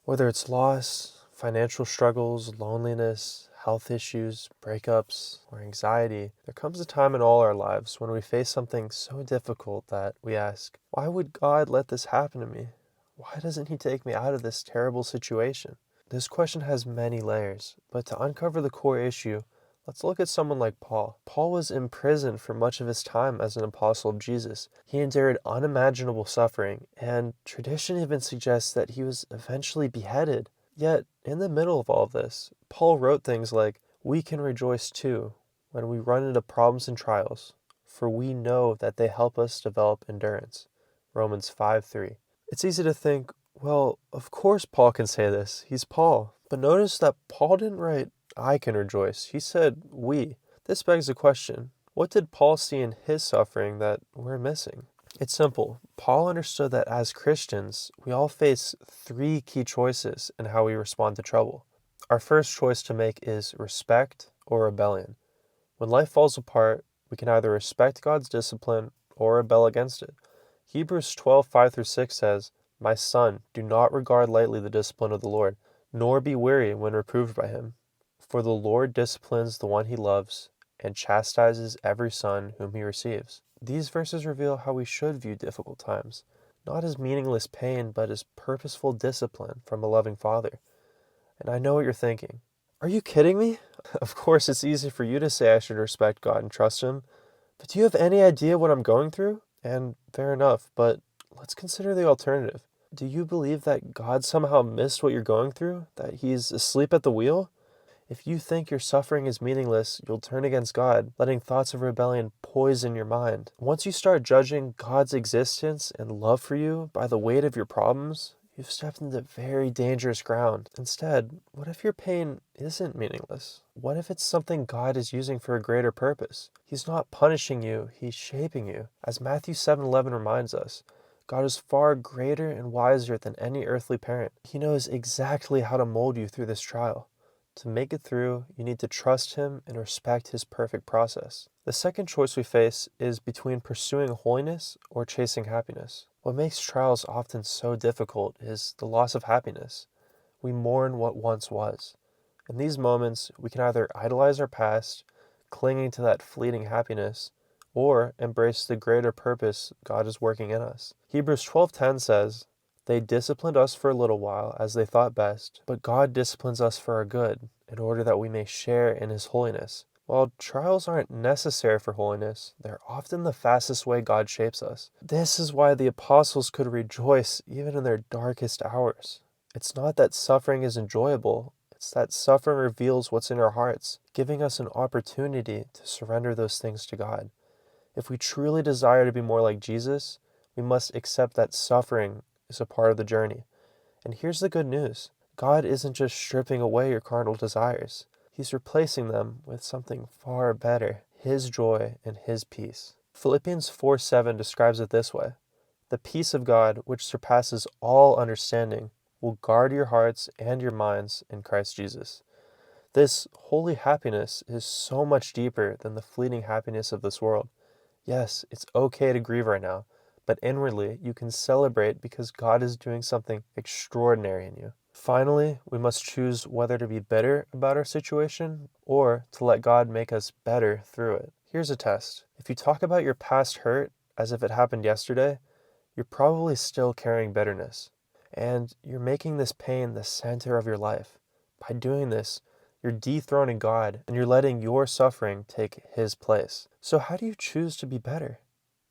Whether it's loss, financial struggles, loneliness, health issues, breakups, or anxiety, there comes a time in all our lives when we face something so difficult that we ask, why would God let this happen to me? Why doesn't He take me out of this terrible situation? This question has many layers, but to uncover the core issue, let's look at someone like Paul. Paul was imprisoned for much of his time as an apostle of Jesus. He endured unimaginable suffering, and tradition even suggests that he was eventually beheaded. Yet, in the middle of all of this, Paul wrote things like, "We can rejoice too when we run into problems and trials, for we know that they help us develop endurance." Romans 5:3. It's easy to think, well, of course Paul can say this. He's Paul. But notice that Paul didn't write, "I can rejoice." He said, "we." This begs the question, what did Paul see in his suffering that we're missing? It's simple. Paul understood that as Christians, we all face three key choices in how we respond to trouble. Our first choice to make is respect or rebellion. When life falls apart, we can either respect God's discipline or rebel against it. Hebrews 12:5-6 says, "My son, do not regard lightly the discipline of the Lord, nor be weary when reproved by him. For the Lord disciplines the one he loves, and chastises every son whom he receives." These verses reveal how we should view difficult times, not as meaningless pain, but as purposeful discipline from a loving Father. And I know what you're thinking. Are you kidding me? Of course, it's easy for you to say I should respect God and trust Him, but do you have any idea what I'm going through? And fair enough, but let's consider the alternative. Do you believe that God somehow missed what you're going through? That He's asleep at the wheel? If you think your suffering is meaningless, you'll turn against God, letting thoughts of rebellion poison your mind. Once you start judging God's existence and love for you by the weight of your problems, you've stepped into very dangerous ground. Instead, what if your pain isn't meaningless? What if it's something God is using for a greater purpose? He's not punishing you, He's shaping you. As Matthew 7:11 reminds us, God is far greater and wiser than any earthly parent. He knows exactly how to mold you through this trial. To make it through, you need to trust Him and respect His perfect process. The second choice we face is between pursuing holiness or chasing happiness. What makes trials often so difficult is the loss of happiness. We mourn what once was. In these moments, we can either idolize our past, clinging to that fleeting happiness, or embrace the greater purpose God is working in us. Hebrews 12:10 says, "They disciplined us for a little while as they thought best, but God disciplines us for our good, in order that we may share in His holiness." While trials aren't necessary for holiness, they're often the fastest way God shapes us. This is why the apostles could rejoice even in their darkest hours. It's not that suffering is enjoyable, it's that suffering reveals what's in our hearts, giving us an opportunity to surrender those things to God. If we truly desire to be more like Jesus, we must accept that suffering is a part of the journey. And here's the good news. God isn't just stripping away your carnal desires. He's replacing them with something far better, His joy and His peace. Philippians 4:7 describes it this way: "The peace of God, which surpasses all understanding, will guard your hearts and your minds in Christ Jesus." This holy happiness is so much deeper than the fleeting happiness of this world. Yes, it's okay to grieve right now, but inwardly you can celebrate because God is doing something extraordinary in you. Finally, we must choose whether to be bitter about our situation or to let God make us better through it. Here's a test. If you talk about your past hurt as if it happened yesterday, you're probably still carrying bitterness, and you're making this pain the center of your life. By doing this, you're dethroning God and you're letting your suffering take His place. So how do you choose to be better?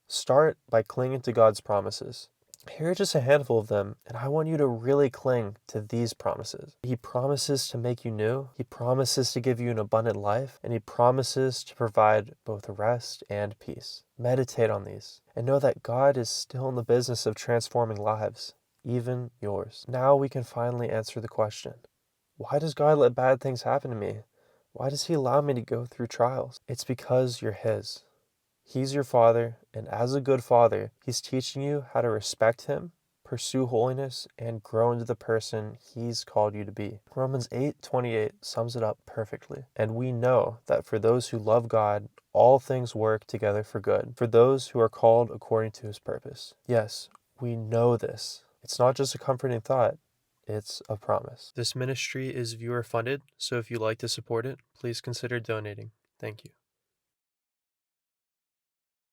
Start by clinging to God's promises. Here are just a handful of them, and I want you to really cling to these promises. He promises to make you new, He promises to give you an abundant life, and He promises to provide both rest and peace. Meditate on these, and know that God is still in the business of transforming lives, even yours. Now we can finally answer the question, why does God let bad things happen to me? Why does He allow me to go through trials? It's because you're His. He's your Father, and as a good Father, He's teaching you how to respect Him, pursue holiness, and grow into the person He's called you to be. Romans 8:28 sums it up perfectly. "And we know that for those who love God, all things work together for good, for those who are called according to His purpose." Yes, we know this. It's not just a comforting thought. it's a promise. This ministry is viewer funded, so if you'd like to support it, please consider donating. Thank you.